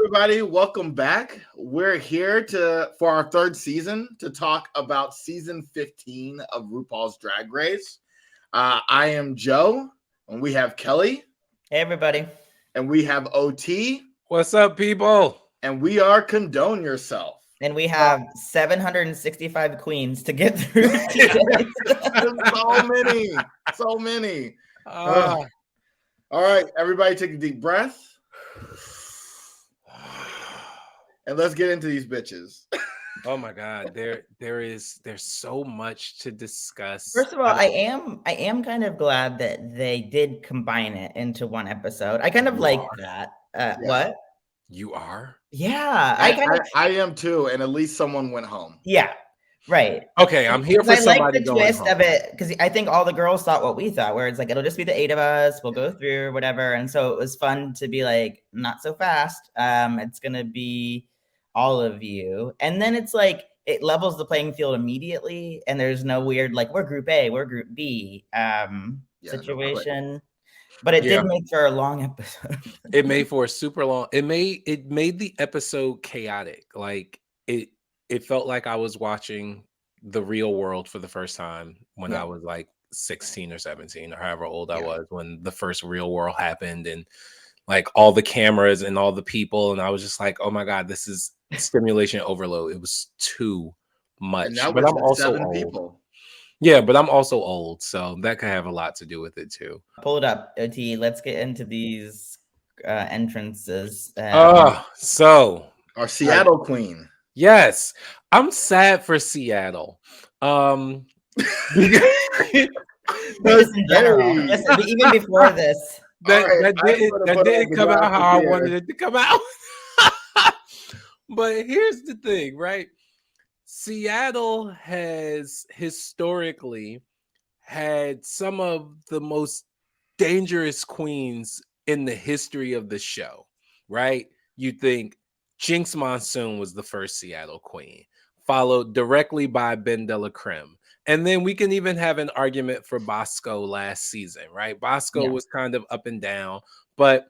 everybody. Welcome back. We're here for our third season to talk about season 15 of RuPaul's Drag Race. I am Joe, and we have Kelly. Hey, everybody. And we have OT. What's up, people? And we are Condone Yourself. And we have 765 queens to get through today. So many. All right, everybody take a deep breath. And let's get into these bitches. Oh my God, there's so much to discuss. First of all, I am kind of glad that they did combine it into one episode. I kind of like that. Yeah. What? You are? Yeah, I am too, and at least someone went home. Yeah, right. Okay, I'm here for somebody like the going twist home. of it because I think all the girls thought what we thought, where it's like it'll just be the 8 of us, we'll go through whatever, and so it was fun to be like, not so fast. It's gonna be all of you, and then it's like it levels the playing field immediately, and there's no weird like we're Group A, we're Group B situation. But it did make for a long episode. It made for a super long. It made the episode chaotic. Like it felt like I was watching The Real World for the first time when I was like 16 or 17 or however old I was when the first Real World happened, and like all the cameras and all the people, and I was just like, oh my God, this is stimulation overload. It was too much. But I'm also old. People. Yeah, but I'm also old, so that could have a lot to do with it too. Pull it up, OT. Let's get into these entrances. So our Seattle queen. Yes, I'm sad for Seattle. Just in general, even before this, that didn't come out how I wanted it to come out. But here's the thing, right? Seattle has historically had some of the most dangerous queens in the history of the show, right? You think Jinx Monsoon was the first Seattle queen, followed directly by Ben de la Creme. And then we can even have an argument for Bosco last season, right? Bosco was kind of up and down, but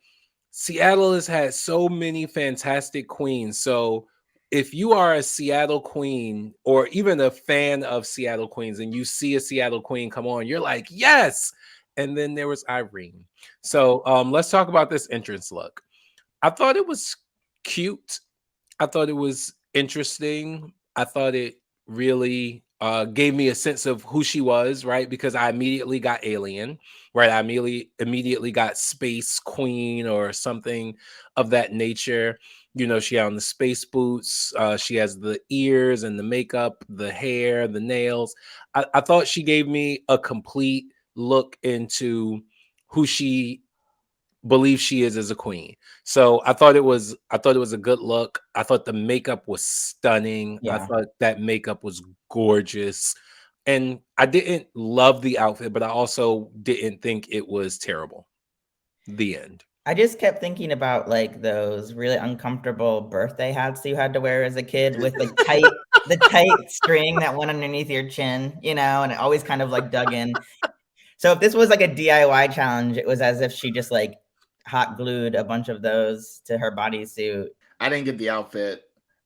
Seattle has had so many fantastic queens. So if you are a Seattle queen or even a fan of Seattle queens and you see a Seattle queen come on, you're like, yes. And then there was Irene. So let's talk about this entrance look. I thought it was cute. I thought it was interesting. I thought it really gave me a sense of who she was, right? Because I immediately got Alien, right? I immediately got Space Queen or something of that nature. You know, she had on the space boots. She has the ears and the makeup, the hair, the nails. I thought she gave me a complete look into who she believes she is as a queen. So I thought it was a good look. I thought the makeup was stunning. I thought that makeup was gorgeous. And I didn't love the outfit, but I also didn't think it was terrible. The end. I just kept thinking about like those really uncomfortable birthday hats you had to wear as a kid with the tight string that went underneath your chin, you know, and it always kind of like dug in. So if this was like a DIY challenge, it was as if she just like hot glued a bunch of those to her bodysuit. I didn't get the outfit.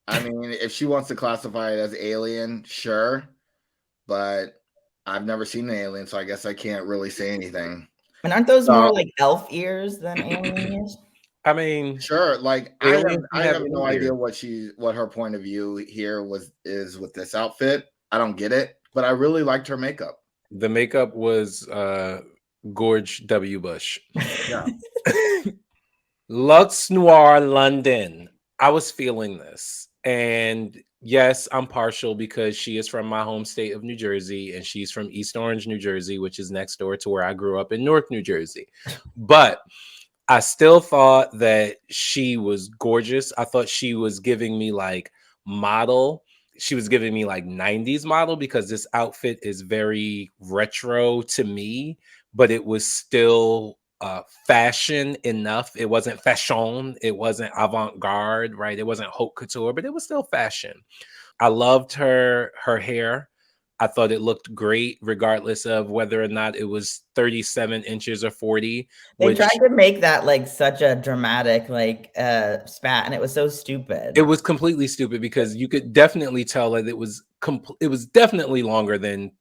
I mean, if she wants to classify it as alien, sure. But I've never seen an alien, so I guess I can't really say anything. And aren't those more like elf ears than alien ears? I mean, sure. Like I have no idea what her point of view here is with this outfit. I don't get it, but I really liked her makeup. The makeup was Gorge W. Bush. Yeah. Luxe Noir London. I was feeling this. And yes, I'm partial because she is from my home state of New Jersey and she's from East Orange, New Jersey, which is next door to where I grew up in North New Jersey. But I still thought that she was gorgeous. I thought she was giving me like model. She was giving me like 90s model because this outfit is very retro to me, but it was still fashion enough. It wasn't fashion. It wasn't avant-garde, right? It wasn't haute couture, but it was still fashion. I loved her hair. I thought it looked great, regardless of whether or not it was 37 inches or 40. They Which tried to make that like such a dramatic like spat, and it was so stupid. it was completely stupid because you could definitely tell that it was definitely longer than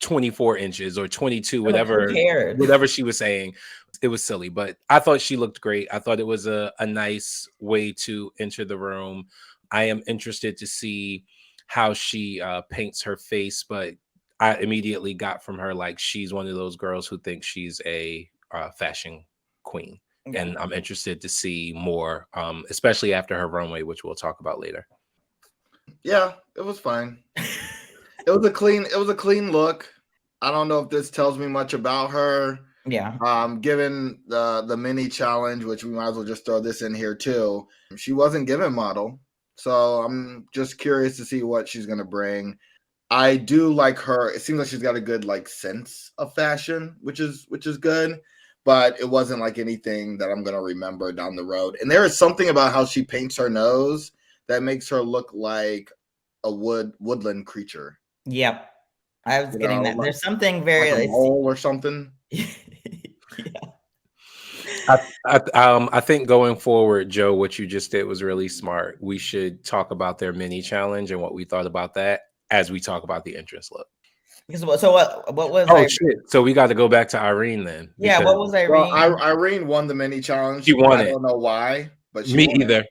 24 inches or 22, Like, who cared? whatever she was saying. It was silly, but I thought she looked great. I thought it was a nice way to enter the room. I am interested to see how she paints her face, but I immediately got from her like she's one of those girls who thinks she's a fashion queen. Yeah. And I'm interested to see more, especially after her runway, which we'll talk about later. Yeah, it was fine. It was a clean look. I don't know if this tells me much about her. Yeah. Given the mini challenge, which we might as well just throw this in here too. She wasn't given model, so I'm just curious to see what she's gonna bring. I do like her. It seems like she's got a good like sense of fashion, which is good. But it wasn't like anything that I'm gonna remember down the road. And there is something about how she paints her nose that makes her look like a woodland creature. Yep. I was getting that. Like, There's something very like a mole or something. Yeah. I think going forward, Joe, what you just did was really smart. We should talk about their mini challenge and what we thought about that as we talk about the entrance look. So what was Oh shit! So we got to go back to Irene then. Yeah, what was Irene? Well, Irene won the mini challenge. She won I it. don't know why, but she Me won either. it.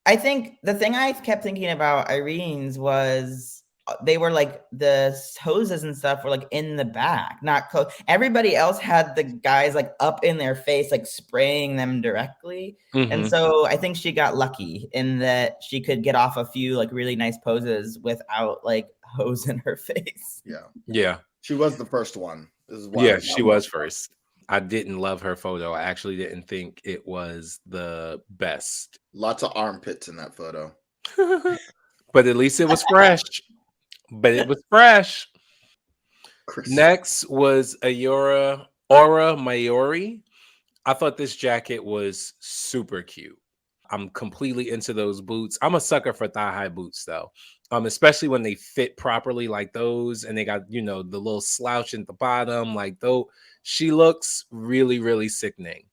I think the thing I kept thinking about Irene's was they were like the hoses and stuff were like in the back, not close. Everybody else had the guys like up in their face, like spraying them directly. And so I think she got lucky in that she could get off a few like really nice poses without like hose in her face. Yeah. She was the first one. This is why Yeah, she was first. I didn't love her photo. I actually didn't think it was the best. Lots of armpits in that photo. But at least it was fresh. Chris. Next was Aura Mayori. I thought this jacket was super cute. I'm completely into those boots. I'm a sucker for thigh-high boots though. Especially when they fit properly like those and they got, the little slouch at the bottom, like though she looks really, really sickening.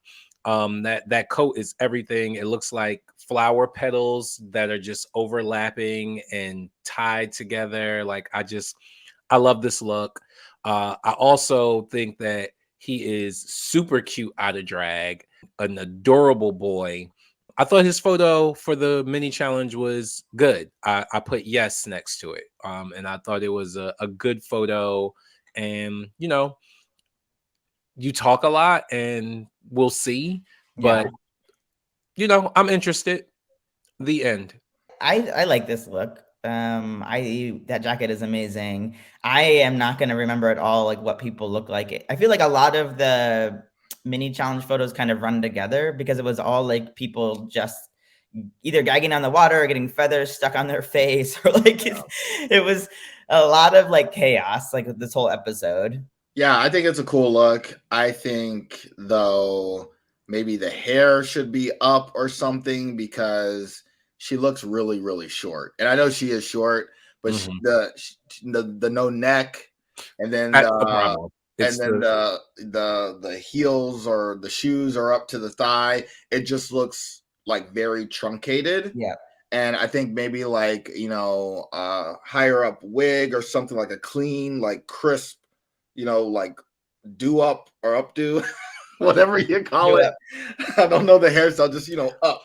That coat is everything. It looks like flower petals that are just overlapping and tied together. Like I love this look. I also think that he is super cute out of drag, an adorable boy. I thought his photo for the mini challenge was good. I put yes next to it. And I thought it was a good photo. And, you talk a lot and we'll see. But, I'm interested. The end. I like this look. That jacket is amazing. I am not going to remember at all like what people look like. I feel like a lot of the mini challenge photos kind of run together because it was all like people just either gagging on the water or getting feathers stuck on their face or like it was a lot of like chaos like this whole episode. Yeah, I think it's a cool look. I think though maybe the hair should be up or something because she looks really, really short. And I know she is short, but the no neck and then the heels or the shoes are up to the thigh. It just looks like very truncated. Yeah. And I think maybe like, higher up wig or something like a clean, like crisp, like do up or updo, whatever you call it. I don't know the hairstyle, just, up.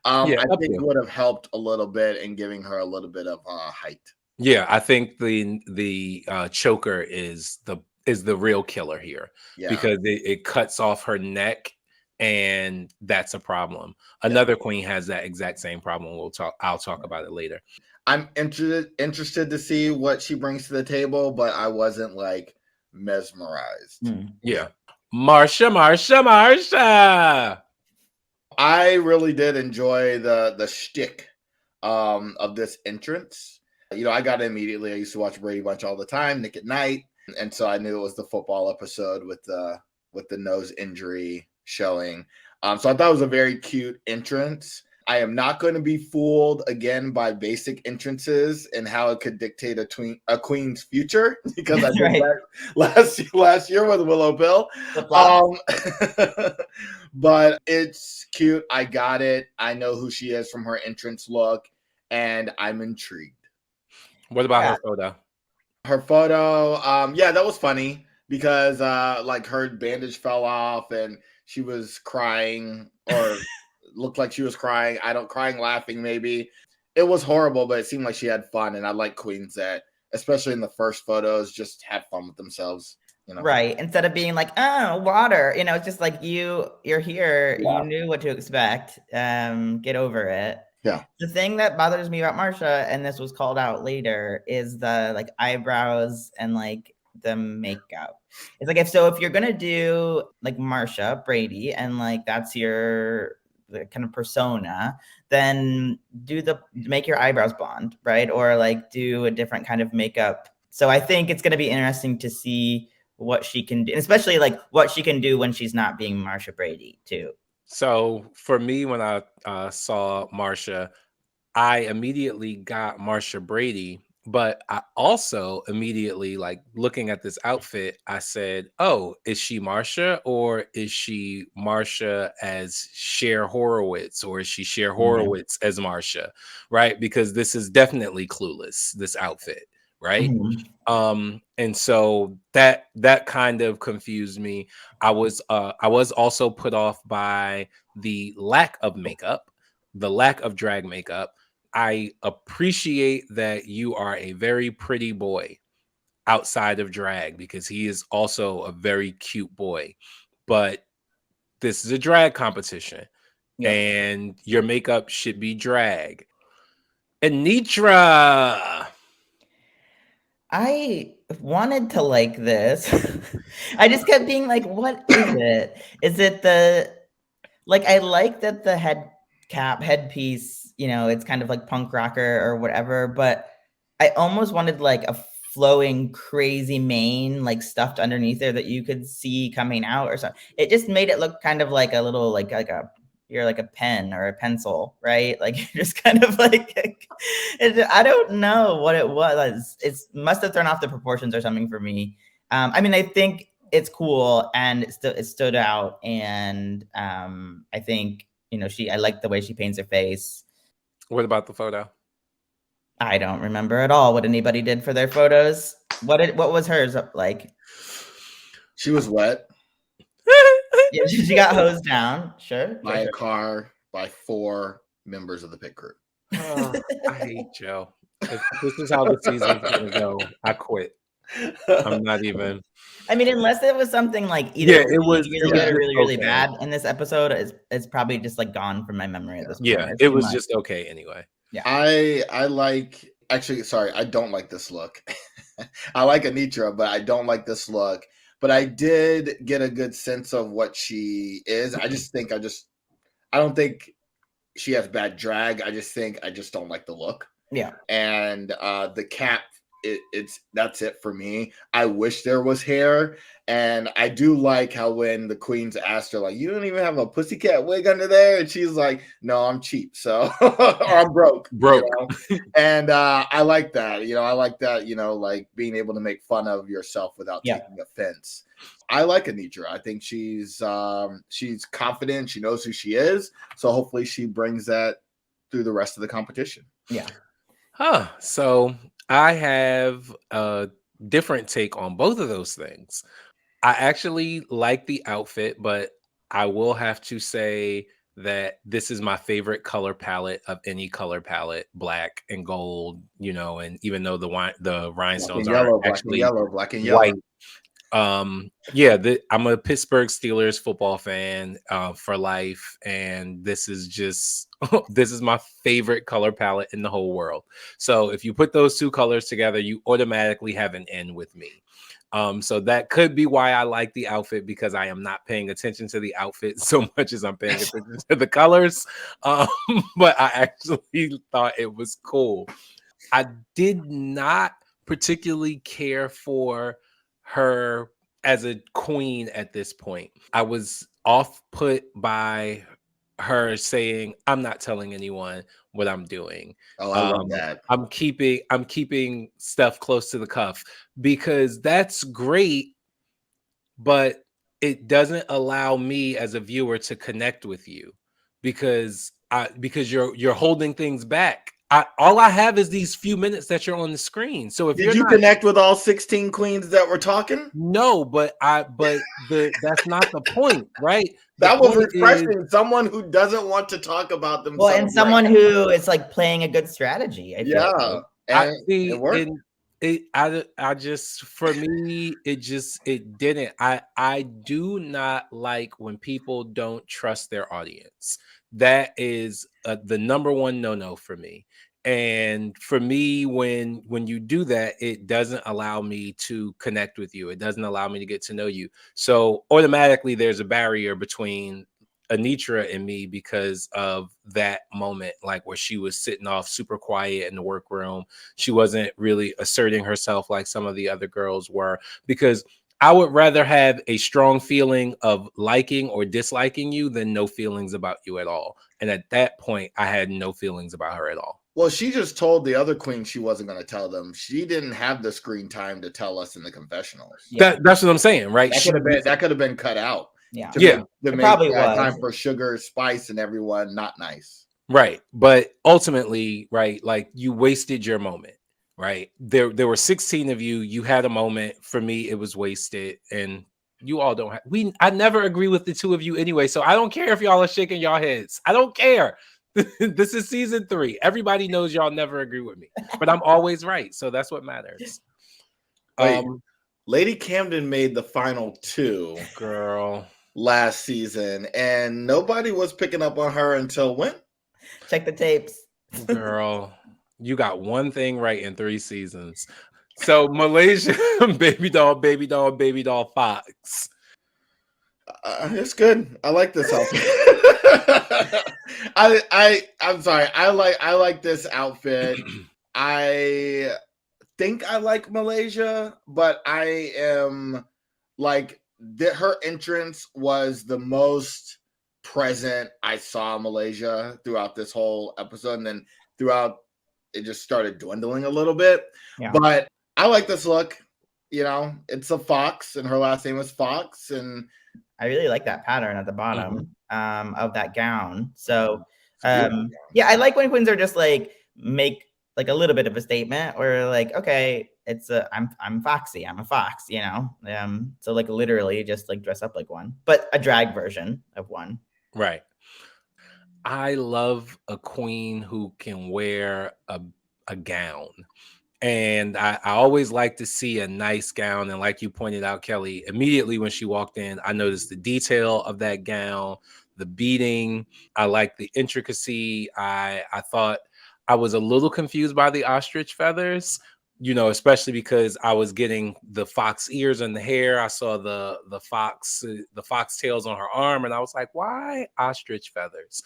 I think it would have helped a little bit in giving her a little bit of height. Yeah, I think the choker is the real killer here because it cuts off her neck, and that's a problem. Another queen has that exact same problem. I'll talk about it later. I'm interested to see what she brings to the table, but I wasn't like mesmerized. Yeah, Marsha. I really did enjoy the shtick of this entrance. I got it immediately. I used to watch Brady Bunch all the time, Nick at Night, and so I knew it was the football episode with the nose injury showing. So I thought it was a very cute entrance. I am not going to be fooled again by basic entrances and how it could dictate a queen's future, because I did Right. that last year with Willow Bill. But it's cute. I got it. I know who she is from her entrance look, and I'm intrigued. What about her photo? Her photo, yeah, that was funny because like her bandage fell off and she was crying, or looked like she was crying. Crying, laughing, maybe. It was horrible, but it seemed like she had fun, and I like queens that, especially in the first photos, just have fun with themselves. You know? Right. Instead of being like, oh, water, it's just like you're here. Yeah. You knew what to expect. Get over it. Yeah. The thing that bothers me about Marcia, and this was called out later, is the like eyebrows and like the makeup. It's like if you're gonna do like Marcia Brady and like that's the kind of persona, then make your eyebrows blonde, right? Or like do a different kind of makeup. So I think it's gonna be interesting to see what she can do, especially like what she can do when she's not being Marcia Brady too. So for me, when I saw Marcia, I immediately got Marcia Brady, but I also immediately, like looking at this outfit, I said, "Oh, is she Marcia, or is she Marcia as Cher Horowitz, or is she Cher Horowitz as Marcia?" Right? Because this is definitely Clueless, this outfit, right? And so that kind of confused me. I was also put off by the lack of makeup, the lack of drag makeup. I appreciate that you are a very pretty boy outside of drag, because he is also a very cute boy. But this is a drag competition, and your makeup should be drag. Anitra. I wanted to like this. I just kept being like, what is it? Is it I like that the headpiece, it's kind of like punk rocker or whatever, but I almost wanted like a flowing crazy mane like stuffed underneath there that you could see coming out or something. It just made it look kind of like a little you're like a pen or a pencil, right? Like you're just kind of like I don't know what it was. It must have thrown off the proportions or something for me. I mean, I think it's cool and it stood out, and I think I like the way she paints her face. What about the photo? I don't remember at all what anybody did for their photos. What was hers like? She was wet. Yeah, she got hosed down. Sure. By a car by 4 members of the pit crew. Oh, I hate Joe. If this is how the season's gonna go, I quit. I'm not even. I mean, unless it was something like either Yeah, it was really good or really, really okay. bad in this episode, it's probably just like gone from my memory at this point. Yeah, it was just okay anyway. Yeah. I like, actually, sorry, I don't like this look. I like Anitra, but I don't like this look. But I did get a good sense of what she is. I don't think she has bad drag. I just don't like the look. Yeah. And the cap, that's it for me. I wish there was hair, and I do like how when the queens asked her, like, you don't even have a pussycat wig under there, and she's like, no, I'm cheap, so or I'm broke. And I like that. Like being able to make fun of yourself without taking offense. I like Anitra. I think she's confident. She knows who she is, so hopefully she brings that through the rest of the competition. Yeah. So I have a different take on both of those things. I actually like the outfit, but I will have to say that this is my favorite color palette of any color palette, black and gold, and even though the rhinestones are actually black and yellow. White. I'm a Pittsburgh Steelers football fan for life, and this is just this is my favorite color palette in the whole world. So if you put those two colors together, you automatically have an N with me. So that could be why I like the outfit, because I am not paying attention to the outfit so much as I'm paying attention to the colors. But I actually thought it was cool. I did not particularly care for her as a queen at this point. I was off put by her saying, "I'm not telling anyone what I'm doing. Oh, I love that. I'm keeping stuff close to the cuff," because that's great, but it doesn't allow me as a viewer to connect with you because you're holding things back. All I have is these few minutes that you're on the screen. So if Did you're you not connect with all 16 queens that were talking? no, but that's not the point, right? The That was point is refreshing. Someone who doesn't want to talk about Well, themselves. and someone who is like playing a good strategy, I feel Yeah, like. I and it see, worked. and I just for me it didn't. I do not like when people don't trust their audience. That is the number one no for me. And for me, when you do that, it doesn't allow me to connect with you. It doesn't allow me to get to know you. So automatically, there's a barrier between Anitra and me because of that moment, like where she was sitting off super quiet in the workroom. She wasn't really asserting herself like some of the other girls were, because I would rather have a strong feeling of liking or disliking you than no feelings about you at all. And at that point, I had no feelings about her at all. Well, she just told the other queen she wasn't going to tell them. She didn't have the screen time to tell us in the confessionals. Yeah. That's what I'm saying, right? That could have been cut out. Yeah. Yeah. To It make probably was. time for Sugar, Spice, and everyone not nice. Right. But ultimately, right, like you wasted your moment, right? There were 16 of you. You had a moment. For me, it was wasted. And you all don't have I never agree with the two of you anyway. So I don't care if y'all are shaking y'all heads. I don't care. This is season 3. Everybody knows y'all never agree with me, but I'm always right. So that's what matters. Wait, Lady Camden made the final 2 Girl last season, and nobody was picking up on her until when? Check the tapes. Girl, you got one thing right in 3 seasons. So Malaysia, baby doll, baby doll, baby doll, Fox. It's good. I like this outfit. I'm sorry. I like this outfit. I think I like Malaysia, but I am like her entrance was the most present I saw Malaysia throughout this whole episode, and then throughout it just started dwindling a little bit. Yeah. But I like this look. You know, it's a fox, and her last name is Fox, and I really like that pattern at the bottom of that gown. So yeah, I like when queens are just like make like a little bit of a statement, or like, okay, it's I'm foxy, I'm a fox, you know. So like literally just like dress up like one, but a drag version of one. Right. I love a queen who can wear a gown. And I always like to see a nice gown. And like you pointed out, Kelly, immediately when she walked in, I noticed the detail of that gown, the beading. I like the intricacy. I thought I was a little confused by the ostrich feathers, you know, especially because I was getting the fox ears and the hair. I saw the fox tails on her arm, and I was like, why ostrich feathers?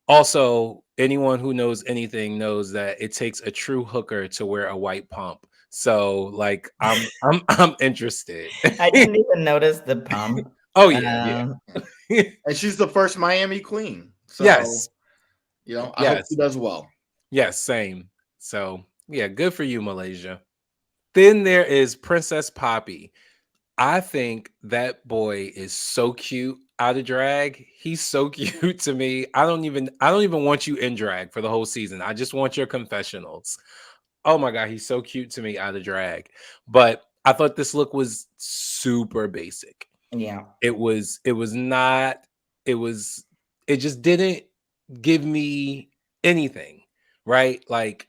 Also, anyone who knows anything knows that it takes a true hooker to wear a white pump. So, like, I'm interested. I didn't even notice the pump. Oh yeah, yeah. and she's the first Miami queen. So, Yes, you know, I hope she does well. Yes, same. So, yeah, good for you, Malaysia. Then there is Princess Poppy. I think that boy is so cute out of drag. He's so cute to me. I don't even want you in drag for the whole season. I just want your confessionals. Oh my god, he's so cute to me out of drag. But I thought this look was super basic. Yeah. It just didn't give me anything, right? Like,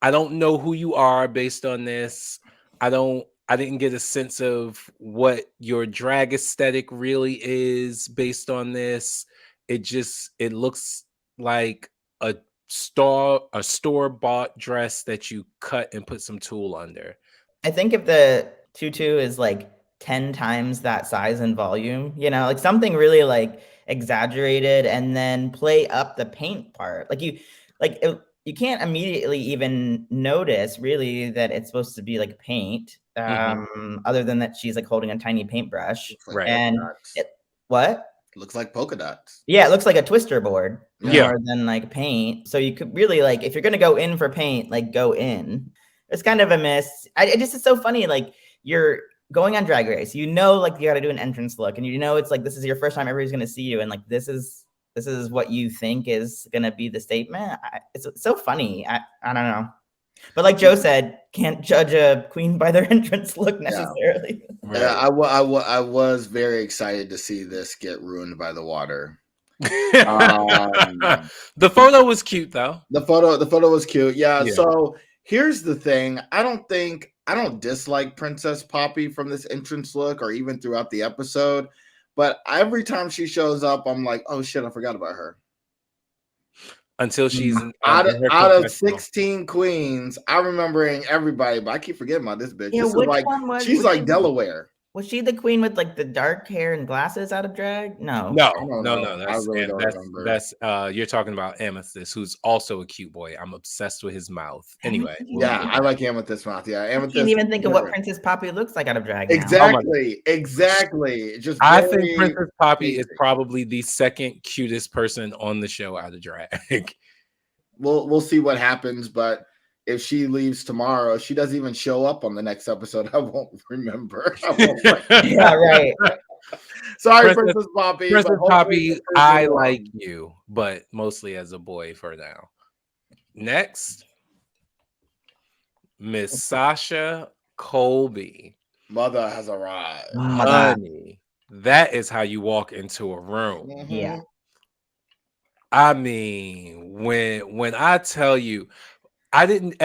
I don't know who you are based on this. I didn't get a sense of what your drag aesthetic really is based on this. It looks like a store bought dress that you cut and put some tulle under. I think if the tutu is like 10 times that size and volume, you know, like something really like exaggerated, and then play up the paint part. Like you can't immediately even notice really that it's supposed to be like paint, other than that she's like holding a tiny paintbrush. Right. And what? Looks like polka dots. Yeah, it looks like a twister board Yeah. more than like paint. So you could really like, if you're gonna go in for paint, like go in. It's kind of a miss. It just is so funny. Like you're going on Drag Race, you know, like you got to do an entrance look, and you know it's like this is your first time everybody's gonna see you, and like this is what you think is gonna be the statement. It's so funny. I don't know. But like Joe said, can't judge a queen by their entrance look necessarily. Right. Yeah, I was very excited to see this get ruined by the water. The photo was cute though. The photo was cute. Yeah. Yeah. So here's the thing. I don't dislike Princess Poppy from this entrance look or even throughout the episode, but every time she shows up, I'm like, oh shit, I forgot about her. Until she's out of 16 queens, I'm remembering everybody, but I keep forgetting about this bitch. Yeah, This is which like one was- she's which like one- Delaware. Was she the queen with like the dark hair and glasses out of drag? No. No. I really don't remember. That's you're talking about Amethyst, who's also a cute boy. I'm obsessed with his mouth. Anyway, Yeah, I like Amethyst mouth. Yeah, I Amethyst. can't even think of what Princess Poppy looks like out of drag now. Exactly. Just I very think Princess Poppy is basic. probably the second cutest person on the show out of drag. We'll see what happens, but if she leaves tomorrow, she doesn't even show up on the next episode. I won't remember. Yeah, right. Sorry, Princess Poppy. but Princess hopefully Poppy, the person I will. like you, but mostly as a boy for now. Next, Miss Sasha Colby. Mother has arrived. Mother. Honey, that is how you walk into a room. Yeah. I mean, when I tell you, I didn't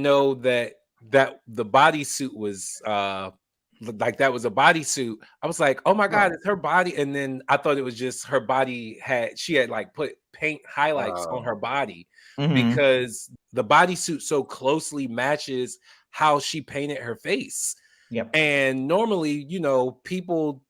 know that the bodysuit was like that was a bodysuit. I was like, oh my god, it's her body. And then I thought it was just her body had like put paint highlights on her body because the bodysuit so closely matches how she painted her face. Yep. And normally, you know, people,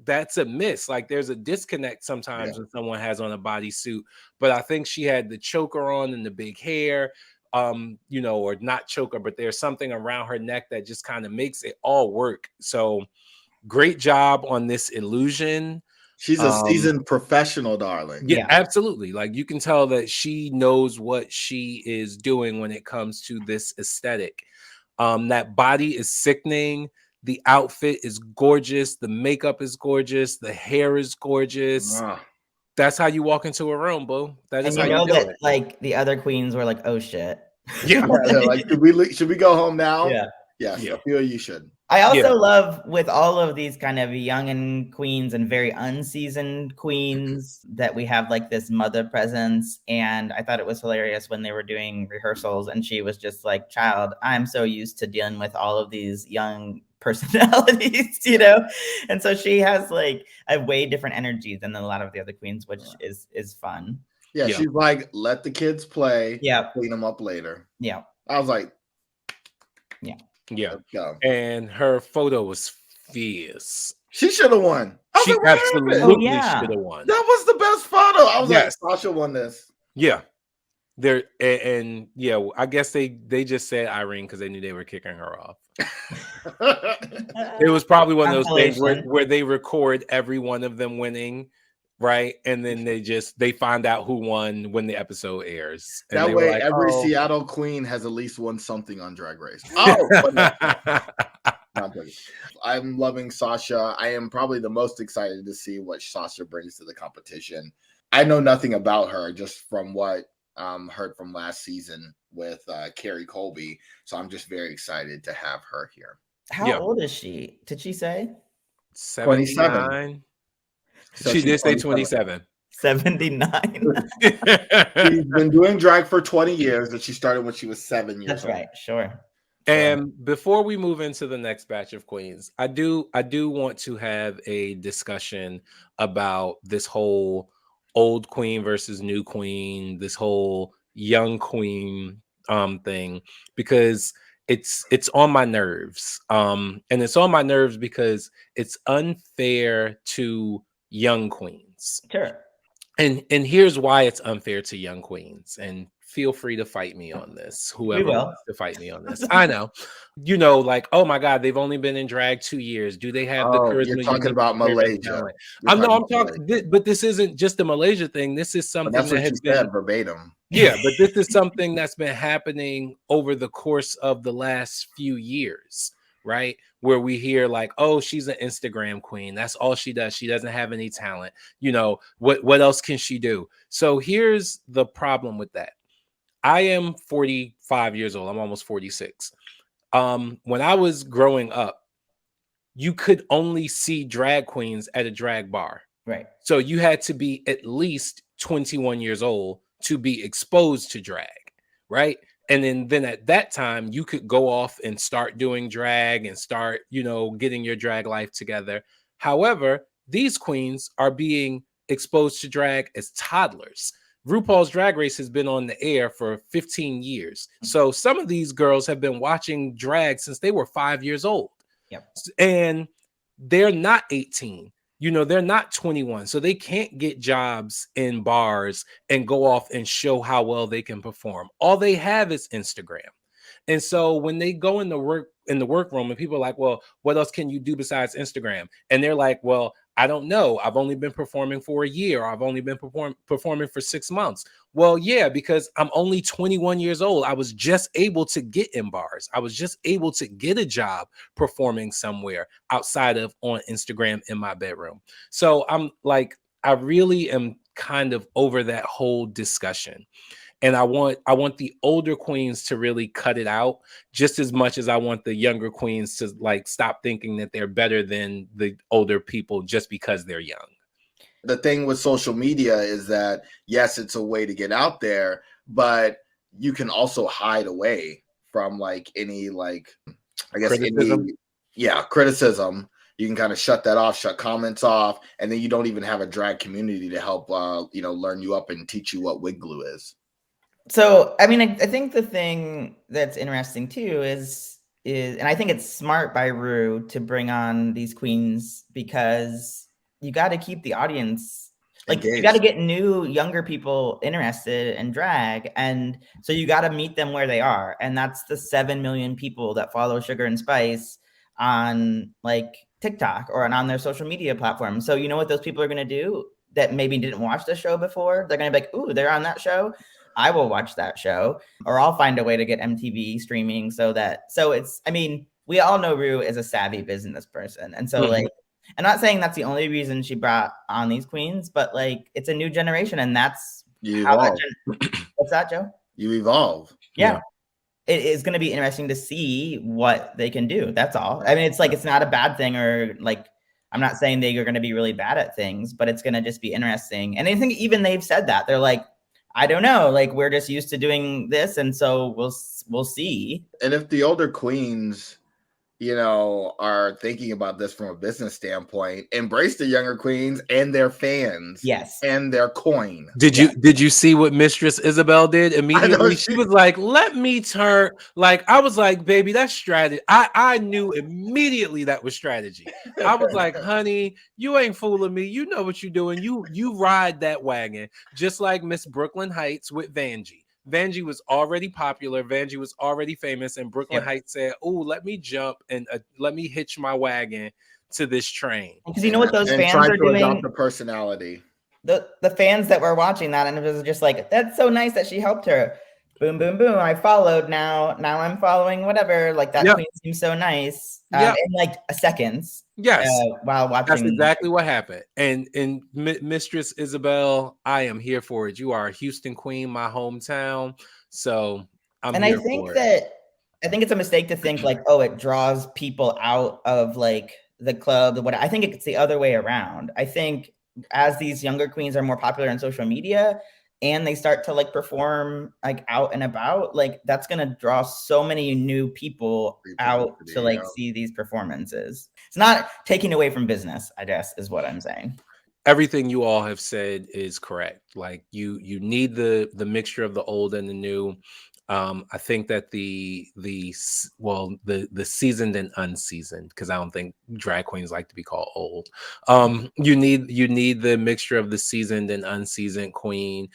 that's a miss. Like there's a disconnect sometimes when someone has on a bodysuit, but I think she had the choker on and the big hair, you know, or not choker, but there's something around her neck that just kind of makes it all work. So great job on this illusion. She's a seasoned professional, darling. Yeah, absolutely. Like you can tell that she knows what she is doing when it comes to this aesthetic. That body is sickening. The outfit is gorgeous. The makeup is gorgeous. The hair is gorgeous. That's how you walk into a room, boo. That is And you how know you do that it. like the other queens were like, oh shit. Yeah, like should we go home now? Yeah. Yes, I feel you should. I also love with all of these kind of young and queens and very unseasoned queens that we have like this mother presence. And I thought it was hilarious when they were doing rehearsals and she was just like, child, I'm so used to dealing with all of these young personalities, you know? And so she has like a way different energy than a lot of the other queens, which is fun. Yeah, she's like, let the kids play. Yeah. Clean them up later. Yeah. I was like, yeah. Let's go. And her photo was fierce. She should have won. She absolutely should have won. That was the best photo. I was Yes. like, Sasha won this. Yeah. There and yeah, I guess they just said Irene because they knew they were kicking her off. It was probably one of those things where they record every one of them winning, right? And then they find out who won when the episode airs. And that way, like, every Seattle queen has at least won something on Drag Race. Oh, I'm loving Sasha. I am probably the most excited to see what Sasha brings to the competition. I know nothing about her just from what heard from last season with Carrie Colby. So I'm just very excited to have her here. How old is she? Did she say? 79. So she did say 27. 79. She's been doing drag for 20 years, and she started when she was 7 years old. That's right. Sure. And before we move into the next batch of queens, I do want to have a discussion about this whole old queen versus new queen, this whole young queen thing, because it's on my nerves. And it's on my nerves because it's unfair to young queens. Sure. And here's why it's unfair to young queens. And feel free to fight me on this. We Whoever will. wants to fight me on this. I know. You know, like, oh my God, they've only been in drag 2 years. Do they have the Oh, charisma you're you talking need to about carry that Malaysia. talent? You're I'm talking about talking, but this isn't just a Malaysia thing. This is But something that's that what has you been said verbatim. yeah, but this is something that's been happening over the course of the last few years, right? Where we hear like, oh, she's an Instagram queen. That's all she does. She doesn't have any talent. You know, what else can she do? So here's the problem with that. I am 45 years old. I'm almost 46. When I was growing up, you could only see drag queens at a drag bar. Right. So you had to be at least 21 years old to be exposed to drag, right? And then at that time, you could go off and start doing drag and start, you know, getting your drag life together. However, these queens are being exposed to drag as toddlers. RuPaul's Drag Race has been on the air for 15 years. So some of these girls have been watching drag since they were 5 years old. Yep. And they're not 18. You know, they're not 21, so they can't get jobs in bars and go off and show how well they can perform. All they have is Instagram. And so when they go in the workroom and people are like, well, what else can you do besides Instagram? And they're like, well, I don't know. I've only been performing for a year. Or I've only been performing for 6 months. Well, yeah, because I'm only 21 years old. I was just able to get in bars. I was just able to get a job performing somewhere outside of on Instagram in my bedroom. So I'm like, I really am kind of over that whole discussion. And I want the older queens to really cut it out just as much as I want the younger queens to like stop thinking that they're better than the older people just because they're young. The thing with social media is that, yes, it's a way to get out there, but you can also hide away from like any, like, I guess, Criticism. Criticism. You can kind of shut that off, shut comments off, and then you don't even have a drag community to help, learn you up and teach you what wig glue is. So, I mean, I think the thing that's interesting too is, and I think it's smart by Ru to bring on these queens because you got to keep the audience, like, you got to get new, younger people interested in drag. And so you got to meet them where they are. And that's the 7 million people that follow Sugar and Spice on like TikTok or on their social media platforms. So you know what those people are going to do that maybe didn't watch the show before? They're going to be like, ooh, they're on that show. I will watch that show, or I'll find a way to get MTV streaming so it's, I mean, we all know Ru is a savvy business person. And so like, I'm not saying that's the only reason she brought on these queens, but like, it's a new generation and that's what's that, Joe? You evolve. Yeah. It is going to be interesting to see what they can do. That's all. I mean, it's like, it's not a bad thing, or like, I'm not saying they are going to be really bad at things, but it's going to just be interesting. And I think even they've said that. They're like, I don't know, like, we're just used to doing this, and so we'll see. And if the older queens, are thinking about this from a business standpoint, embrace the younger queens and their fans. Yes. And their coin. Did you see what Mistress Isabel did immediately? She was like, let me turn. Like, I was like, baby, that's strategy. I knew immediately that was strategy. I was like, honey, you ain't fooling me. You know what you're doing. You ride that wagon, just like Miss Brooklyn Heights with Vanjie. Vanjie was already popular. Vanjie was already famous. And Brooklyn Heights said, oh, let me jump and let me hitch my wagon to this train. Because you know what those fans are doing? Adopt the personality. The fans that were watching that, and it was just like, that's so nice that she helped her. Boom, boom, boom. I followed. Now I'm following whatever. Like, that queen seems so nice. In like a seconds. Yes. While watching. That's exactly what happened. And Mistress Isabel, I am here for it. You are a Houston queen, my hometown. So I'm here for it. I think it's a mistake to think like, oh, it draws people out of like the club. I think it's the other way around. I think as these younger queens are more popular on social media and they start to like perform like out and about, like that's going to draw so many new people out to like see these performances. It's not taking away from business, I guess, is what I'm saying. Everything you all have said is correct. Like you need the mixture of the old and the new. I think that the seasoned and unseasoned, because I don't think drag queens like to be called old. You need the mixture of the seasoned and unseasoned queen,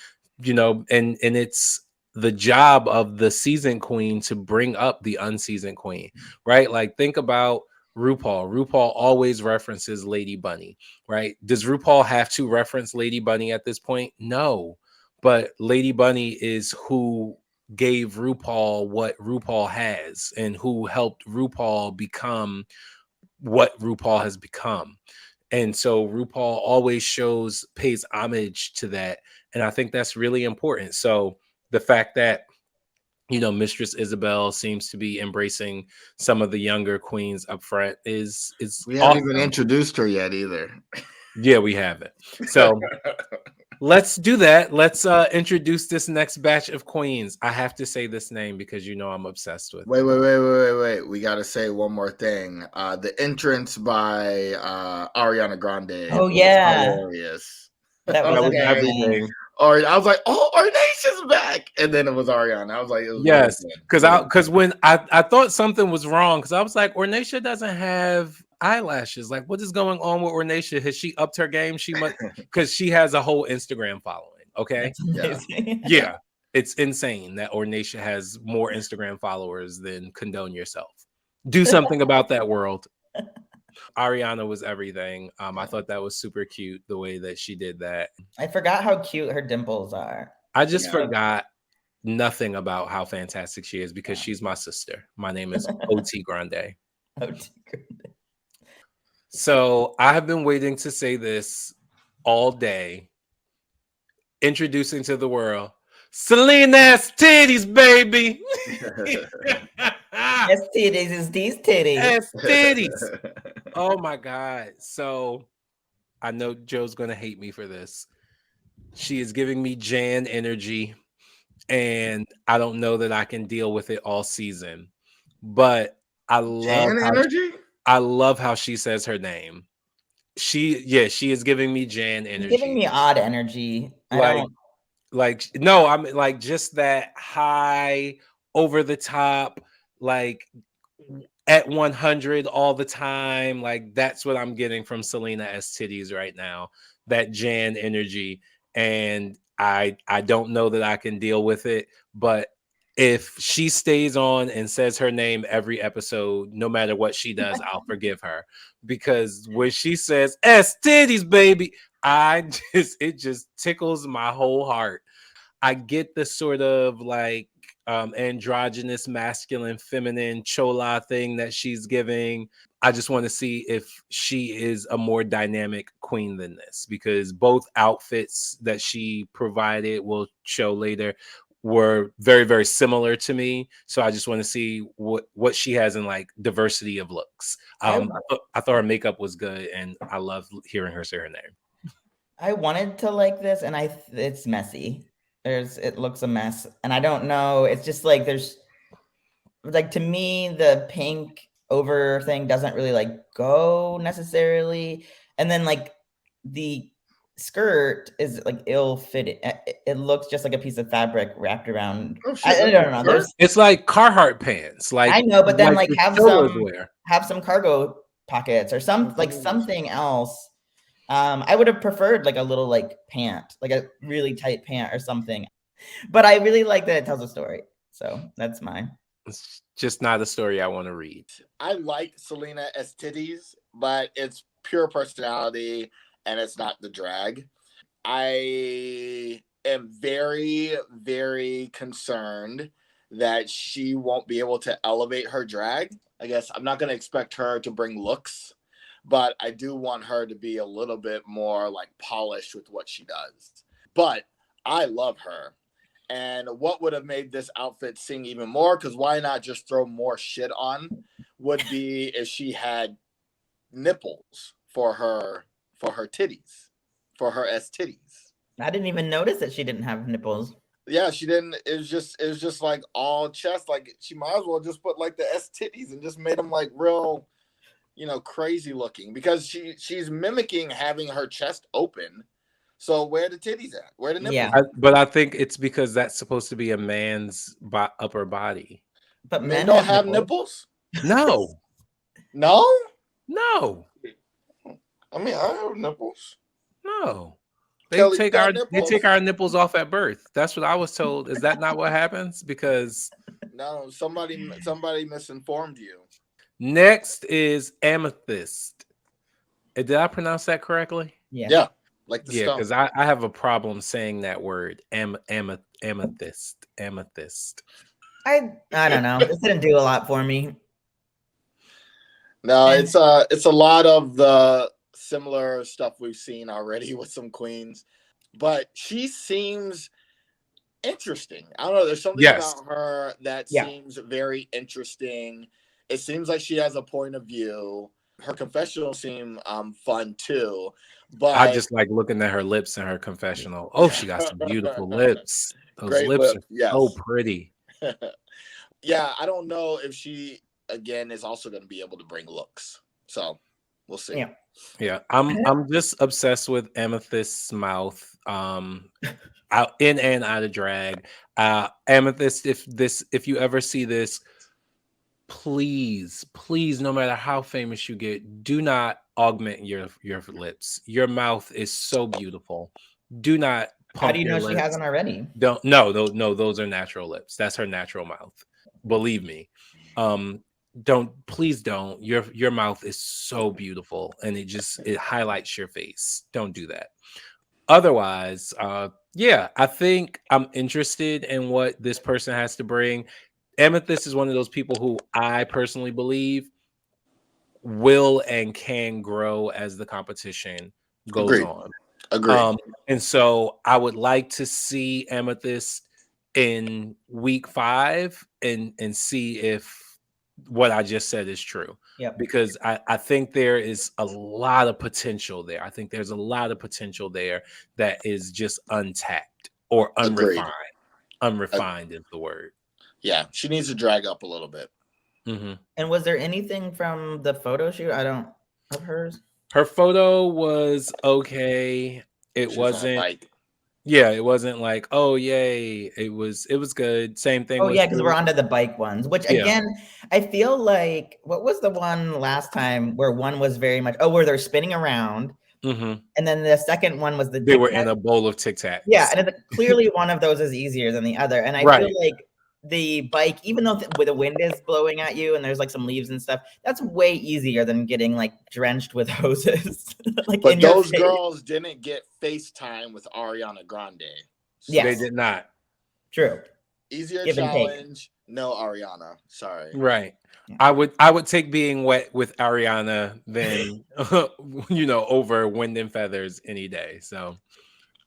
and it's the job of the seasoned queen to bring up the unseasoned queen, right? Like, think about RuPaul. RuPaul always references Lady Bunny, right? Does RuPaul have to reference Lady Bunny at this point? No. But Lady Bunny is who gave RuPaul what RuPaul has and who helped RuPaul become what RuPaul has become. And so RuPaul always pays homage to that. And I think that's really important. So the fact that, Mistress Isabel seems to be embracing some of the younger queens up front is We haven't awesome. even introduced her yet either. Yeah, we haven't. So let's do that. Let's introduce this next batch of queens. I have to say this name because I'm obsessed with it. Wait. We got to say one more thing. The entrance by Ariana Grande. Oh, was yeah. hilarious. That was was amazing. everything. Or I was like, oh, Ornacia's back. And then it was Ariana. I was like, it was Yes, really because when I thought something was wrong, because I was like, Ornacia doesn't have eyelashes. Like, what is going on with Ornacia? Has she upped her game? She must, because she has a whole Instagram following. Okay, That's amazing. yeah, it's insane that Ornacia has more Instagram followers than Condone Yourself. Do something about that, world. Ariana was everything. I thought that was super cute the way that she did that. I forgot how cute her dimples are. I just forgot nothing about how fantastic she is because she's my sister. My name is OT Grande. OT Grande. So I have been waiting to say this all day. Introducing to the world, Selena's titties, baby. Yes, titties is these titties. Yes, titties. Oh my God. So I know Joe's gonna hate me for this. She is giving me Jan energy, and I don't know that I can deal with it all season. But I love how she says her name. She is giving me Jan energy. She's giving me odd energy. No, I'm like just that high, over the top, like at 100 all the time. Like that's what I'm getting from Selena S titties right now. That Jan energy, and I don't know that I can deal with it, but if she stays on and says her name every episode, no matter what she does, I'll forgive her. Because when she says S titties, baby, it just tickles my whole heart. I get the sort of like androgynous, masculine, feminine chola thing that she's giving. I just want to see if she is a more dynamic queen than this, because both outfits that she provided, will show later, were very, very similar to me. So I just want to see what she has in like diversity of looks. I thought her makeup was good, and I love hearing her say her name. I wanted to like this, and it's messy. It looks a mess, and I don't know. It's just like there's like, to me, the pink over thing doesn't really like go necessarily, and then like the skirt is like ill fitted. It looks just like a piece of fabric wrapped around. I don't know. It's like Carhartt pants. Like, I know, but then like have some cargo pockets or something else. I would have preferred like a little like pant, like a really tight pant or something. But I really like that it tells a story. So that's mine. It's just not a story I want to read. I like Selena S titties, but it's pure personality and it's not the drag. I am very, very concerned that she won't be able to elevate her drag. I guess I'm not going to expect her to bring looks, but I do want her to be a little bit more like polished with what she does. But I love her. And what would have made this outfit sing even more, because why not just throw more shit on, would be if she had nipples for her titties, for her S titties. I didn't even notice that she didn't have nipples. Yeah, she didn't. It was just like all chest. Like she might as well just put like the S titties and just made them like real, crazy looking, because she's mimicking having her chest open. So where the titties at? Where the nipples? Yeah, but I think it's because that's supposed to be a man's upper body. But men don't have nipples? No. No? No. I mean, I have nipples. No. Kelly, you got They nipples? take our nipples off at birth. That's what I was told. Is that not what happens? Because No, somebody misinformed you. next is amethyst. Did I pronounce that correctly? Yeah, like the Yeah, stone. because I have a problem saying that word. Amethyst. Amethyst. I don't know. This didn't do a lot for me. No, And it's a lot of the similar stuff we've seen already with some queens, but she seems interesting. I don't know. There's something Yes. about her that Yeah. seems very interesting. It seems like she has a point of view. Her confessionals seem fun too, but I just like looking at her lips in her confessional. Oh, she got some beautiful lips. Those great lips lip. are so Yes. pretty. Yeah, I don't know if she again is also going to be able to bring looks. So we'll see. Yeah. Yeah, I'm just obsessed with Amethyst's mouth. Out in and out of drag. Amethyst, if you ever see this, please, no matter how famous you get, do not augment your lips. Your mouth is so beautiful. Do not How do pump you your know she lips. hasn't already? Don't no, those are natural lips. That's her natural mouth. Believe me. Please don't. Your mouth is so beautiful and it highlights your face. Don't do that. Otherwise, yeah, I think I'm interested in what this person has to bring. Amethyst is one of those people who I personally believe will and can grow as the competition goes Agreed. on. Agreed. And so I would like to see Amethyst in week 5 and see if what I just said is true. Yep. Because I think there is a lot of potential there. I think there's a lot of potential there that is just untapped or Agreed. unrefined. Unrefined is the word. Yeah, she needs to drag up a little bit. Mm-hmm. And was there anything from the photo shoot? Of hers. Her photo was okay. It She was on a wasn't. bike. Yeah, it wasn't like, oh yay. It was good. Same thing Oh with yeah, because we're onto the bike ones. Which Yeah. again, I feel like what was the one last time where one was very much where they're spinning around, Mm-hmm. and then the second one was the They were Tic Tac. in a bowl of Tic Tacs. Yeah, and clearly one of those is easier than the other. And I feel Right. like the bike, even though where the wind is blowing at you and there's like some leaves and stuff, that's way easier than getting like drenched with hoses. Like But in your those face. girls didn't get FaceTime with Ariana Grande. So Yes. They did not. True. easier Give and take. challenge. No Ariana. Sorry. Right. Yeah. I would take being wet with Ariana than over Wind and Feathers any day. So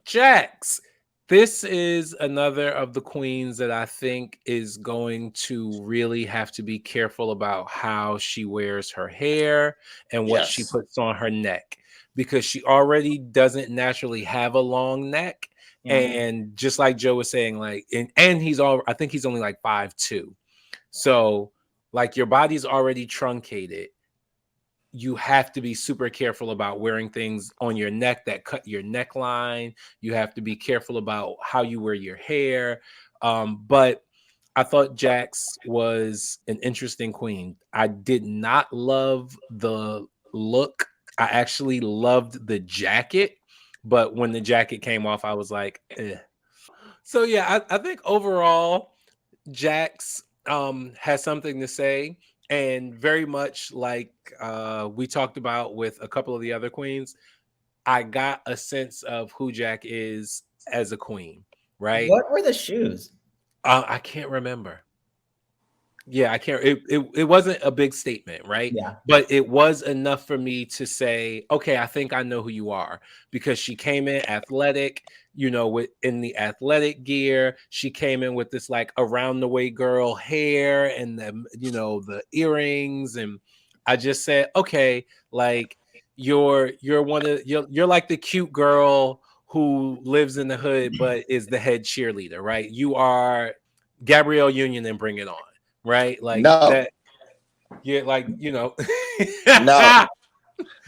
Jax, this is another of the queens that I think is going to really have to be careful about how she wears her hair and what she Yes. puts on her neck, because she already doesn't naturally have a long neck. Yeah. And just like Joe was saying, like, and I think he's only like 5'2". So like your body's already truncated. You have to be super careful about wearing things on your neck that cut your neckline. You have to be careful about how you wear your hair. But I thought Jax was an interesting queen. I did not love the look. I actually loved the jacket, but when the jacket came off, I was like, eh. So yeah, I think overall, Jax has something to say, and very much like we talked about with a couple of the other queens, I got a sense of who Jack is as a queen, right? What were the shoes? I can't remember. Yeah, I can't. It wasn't a big statement, right? Yeah. But it was enough for me to say, okay, I think I know who you are, because she came in athletic, in the athletic gear. She came in with this like around the way girl hair and the earrings, and I just said, okay, like you're you're like the cute girl who lives in the hood but is the head cheerleader, right? You are Gabrielle Union and Bring It On. Right? Like No. that. Yeah, like, No.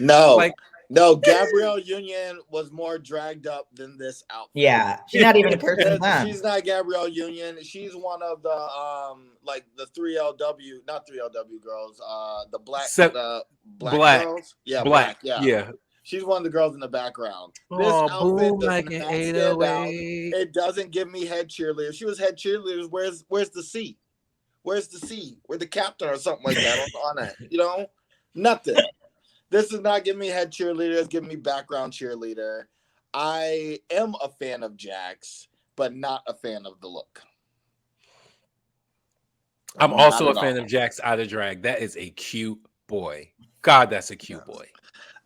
No. Like, no, Gabrielle Union was more dragged up than this outfit. Yeah, she's not even a person. She's not Gabrielle Union. She's one of the like the 3LW, not 3LW girls, the black black girls. Yeah, black. Yeah. Yeah. She's one of the girls in the background. This Oh, outfit boom does like an not stand out. 808. It doesn't give me head cheerleader. If she was head cheerleaders, where's the C? Where's the C? Where's the captain or something like that on it? You know, nothing. This is not giving me head cheerleader. It's giving me background cheerleader. I am a fan of Jax, but not a fan of the look. I'm Not also a at fan all. of Jax out of drag. That is a cute boy. God, that's a cute boy.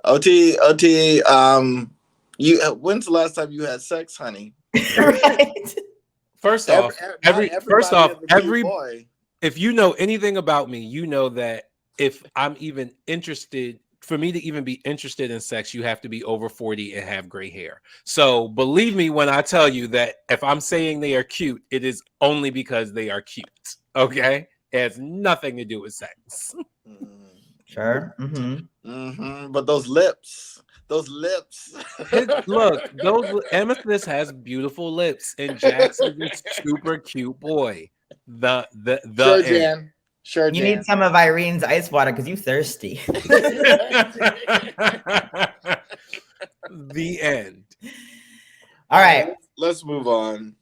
OT. You when's the last time you had sex, honey? Right. First Every, off, not everybody is a cute boy. if you know anything about me, you know that if I'm even interested, for me to even be interested in sex, you have to be over 40 and have gray hair. So believe me when I tell you that if I'm saying they are cute, it is only because they are cute. Okay? It has nothing to do with sex. Sure. But those lips. Look, those Amethyst has beautiful lips, and Jax is a super cute boy. The Sure, end. Jan. Sure, You Jan. need some of Irene's ice water because you thirsty. The end. All right. Let's move on.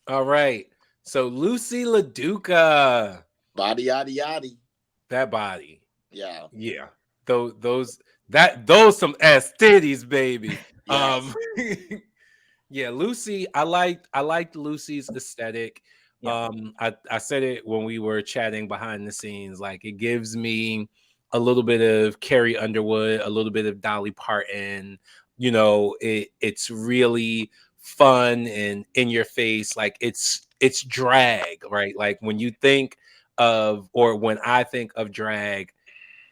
All right. So Lucy LaDuca. Body yaddy yaddy. That body. Yeah. Yeah. Those some ass titties, baby. Yes. Yeah, Lucy, I liked Lucy's aesthetic. Yeah. I said it when we were chatting behind the scenes. Like it gives me a little bit of Carrie Underwood, a little bit of Dolly Parton. You know, it's really fun and in your face. Like it's drag, right? Like when you think of, or when I think of drag,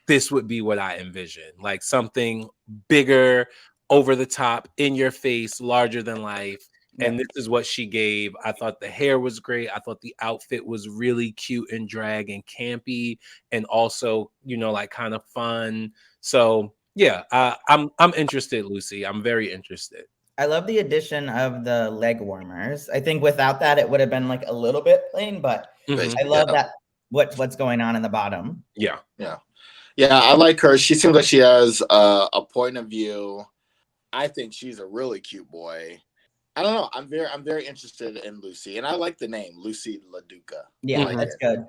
this would be what I envision. Like something bigger, over the top, in your face, larger than life. And this is what she gave. I thought the hair was great. I thought the outfit was really cute and drag and campy, and also, you know, like kind of fun. So yeah, I'm interested, Lucy. I'm very interested. I love the addition of the leg warmers. I think without that, it would have been like a little bit plain, but I love that what's going on in the bottom. Yeah. I like her. She seems like she has a point of view. I think she's a really cute boy. I don't know. I'm very interested in Lucy, and I like the name Lucy LaDuca. Yeah, that's good.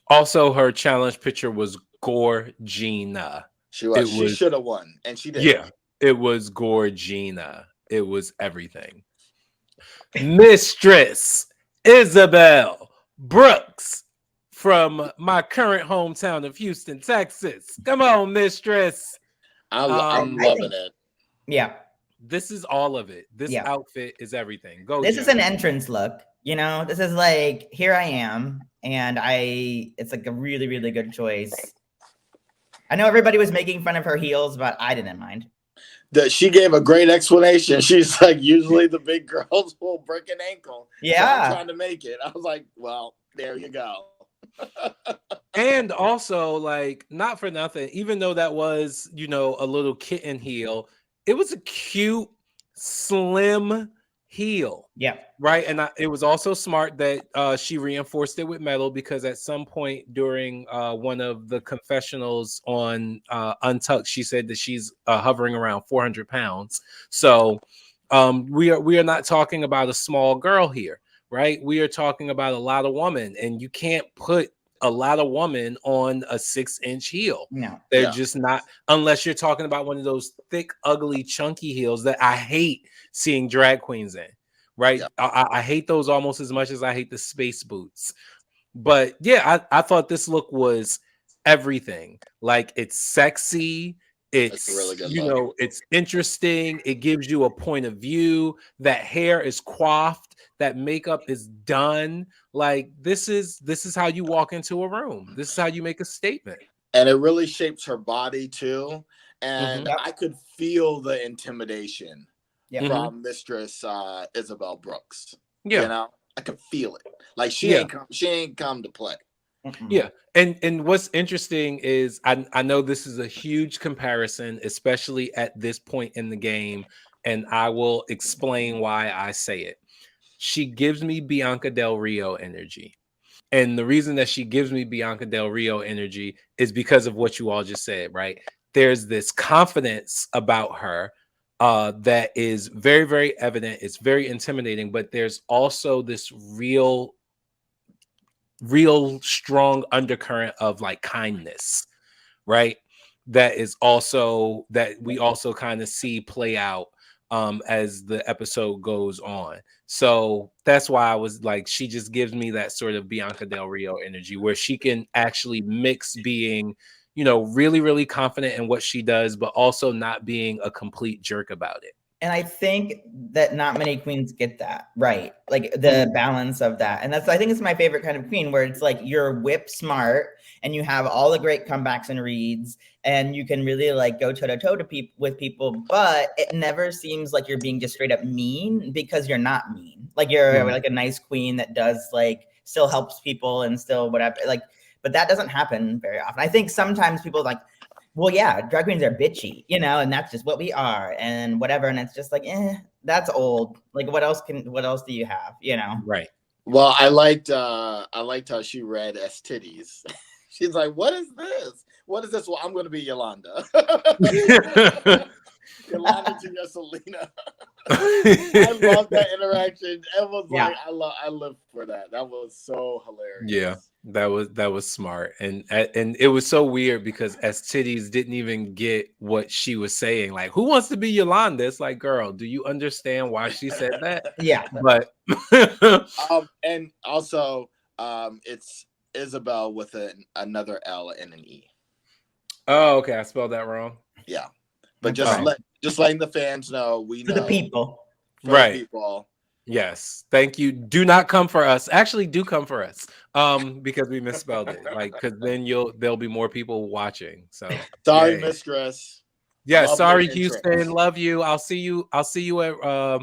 Also, her challenge picture was Gorgina. She was. She should have won, and she did. Yeah, it was Gorgina. It was everything. Mistress Isabel Brooks from my current hometown of Houston, Texas. Come on, Mistress. I'm loving it. Yeah. This is all of it. This outfit is everything. This is an entrance look. You know, this is like, here I am. And it's like a really, really good choice. I know everybody was making fun of her heels, but I didn't mind. She gave a great explanation. She's like, usually the big girls will break an ankle. Yeah. So I'm trying to make it. I was like, well, there you go. And also, like, not for nothing, even though that was, you know, a little kitten heel, it was a cute, slim heel. Yeah. Right. And it was also smart that she reinforced it with metal, because at some point during one of the confessionals on Untucked, she said that she's hovering around 400 pounds. So we are not talking about a small girl here. Right. We are talking about a lot of woman, and you can't put a lot of woman on a 6-inch heel. No, they're just not, unless you're talking about one of those thick, ugly, chunky heels that I hate seeing drag queens in. Right. I hate those almost as much as I hate the space boots. But yeah, I thought this look was everything. Like, it's sexy. It's really good, you know, it's interesting. It gives you a point of view. That hair is coiffed. That makeup is done. Like, this is how you walk into a room. This is how you make a statement. And it really shapes her body too. And I could feel the intimidation from Mistress Isabel Brooks. Yeah, you know, I could feel it. Like she ain't come to play. Yeah. And what's interesting is I know this is a huge comparison, especially at this point in the game, and I will explain why I say it. She gives me Bianca Del Rio energy. And the reason that she gives me Bianca Del Rio energy is because of what you all just said, right? there's this confidence about her that is very, very evident. It's very intimidating, but there's also this real strong undercurrent of like kindness, right? That is also that we also kind of see play out as the episode goes on. So that's why I was like, she just gives me that sort of Bianca Del Rio energy where she can actually mix being, you know, really, really confident in what she does, but also not being a complete jerk about it. And I think that not many queens get that right, like the balance of that. And that's, I think it's my favorite kind of queen, where it's like you're whip smart and you have all the great comebacks and reads, and you can really like go toe to toe with people, but it never seems like you're being just straight up mean, because you're not mean. Like you're like a nice queen that does like still helps people and still whatever. Like, but that doesn't happen very often. I think sometimes people like, well, yeah, drag queens are bitchy, you know, and that's just what we are and whatever. And it's just like, that's old. Like, what else do you have, you know? Right. Well, I liked how she read as titties. She's like, what is this? What is this? Well, I'm going to be Yolanda. Yolanda to your Selena. I love that interaction. It was like, I live for that. That was so hilarious. Yeah, that was smart, and it was so weird because as titties didn't even get what she was saying. Like, who wants to be Yolanda? It's like, girl, do you understand why she said that? Yeah, but and also it's Isabel with another L and an E. Oh, okay, I spelled that wrong. Yeah, but Okay. just letting the fans know, we know for the people, right? The people. Yes, thank you. Do not come for us. Actually, do come for us. Because we misspelled it. Like, because then there'll be more people watching. So sorry, yay. mistress. Yeah, Lovely sorry, entrance. Houston. Love you. I'll see you at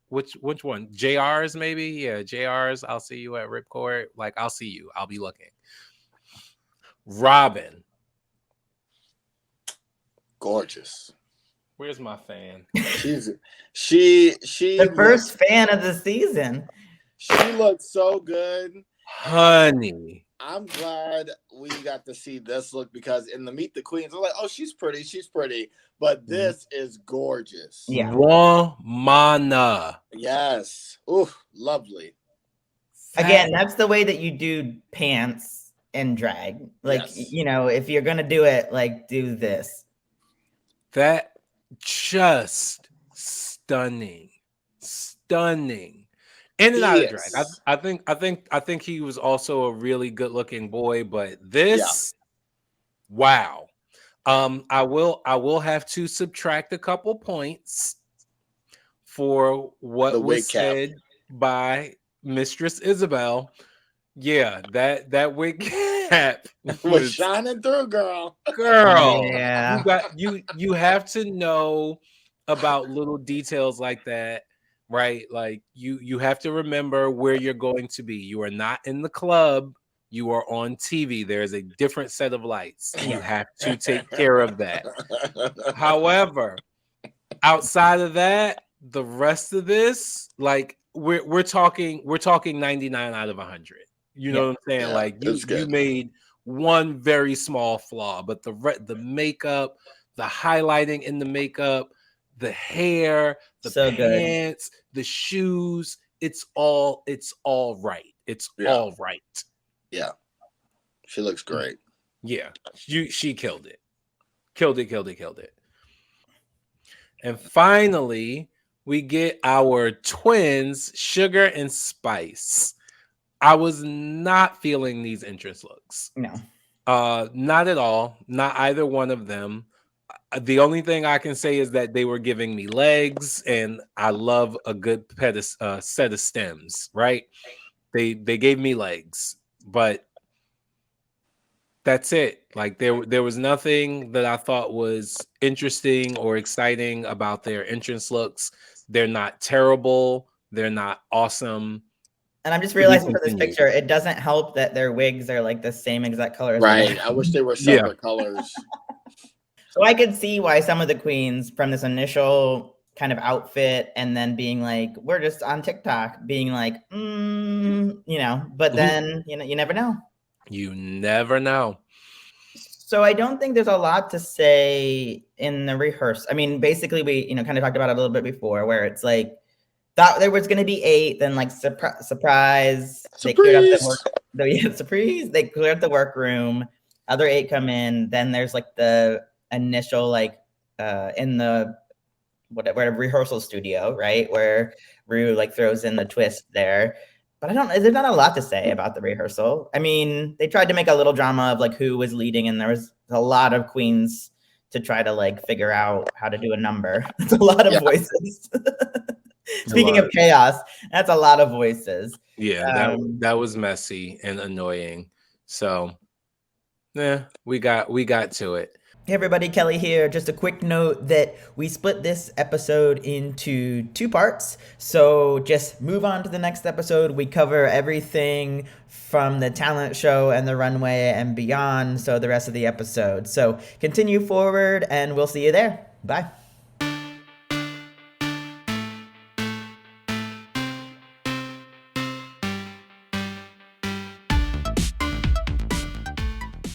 which one? JR's maybe? Yeah, JR's. I'll see you at Ripcord. Like, I'll see you. I'll be looking. Robin. Gorgeous. Where's my fan? She the first fan of the season. She looks so good. Honey. I'm glad we got to see this look, because in the Meet the Queens, I'm like, oh, she's pretty. But this is gorgeous. Yeah. Womana. Yes. Ooh, lovely. Again, that's the way that you do pants and drag. Like, Yes. you know, if you're going to do it, like, do this. That just stunning. In and out of drag. I think he was also a really good looking boy, but this, wow. I will have to subtract a couple points for what was said by Mistress Isabel. Yeah, that wig cap was shining through, girl. Yeah. You have to know about little details like that, right? Like you have to remember where you're going to be. You are not in the club, you are on TV. There's a different set of lights. You have to take care of that. However, outside of that, the rest of this, like we're talking 99 out of 100. You know what I'm saying? Like you made one very small flaw, but the makeup, the highlighting in the makeup, the hair, the pants, the shoes, it's all right. It's all right. Yeah. She looks great. Yeah. She killed it. Killed it. And finally, we get our twins, Sugar and Spice. I was not feeling these entrance looks. No. Not at all. Not either one of them. The only thing I can say is that they were giving me legs, and I love a good set of stems, right? They gave me legs, but that's it. Like there was nothing that I thought was interesting or exciting about their entrance looks. They're not terrible. They're not awesome. And I'm just realizing for this picture, it doesn't help that their wigs are like the same exact color. Right. I wish they were separate colors. So I could see why some of the queens from this initial kind of outfit and then being like, we're just on TikTok, being like, you know, but then, you know, you never know. You never know. So I don't think there's a lot to say in the rehearsal. I mean, basically, we kind of talked about it a little bit before, where it's like thought there was going to be 8, then like surprise, they cleared up the work. Surprise, they cleared the workroom. Other 8 come in. Then there's like the initial like in the whatever rehearsal studio, right, where Rue like throws in the twist there. But there's not a lot to say about the rehearsal. I mean, they tried to make a little drama of like who was leading, and there was a lot of queens to try to like figure out how to do a number. That's a lot of voices. Speaking of chaos, that's a lot of voices. Yeah, that was messy and annoying. So yeah, we got to it. Hey everybody, Kelly here. Just a quick note that we split this episode into 2 parts. So just move on to the next episode. We cover everything from the talent show and the runway and beyond. So the rest of the episode. So continue forward and we'll see you there. Bye.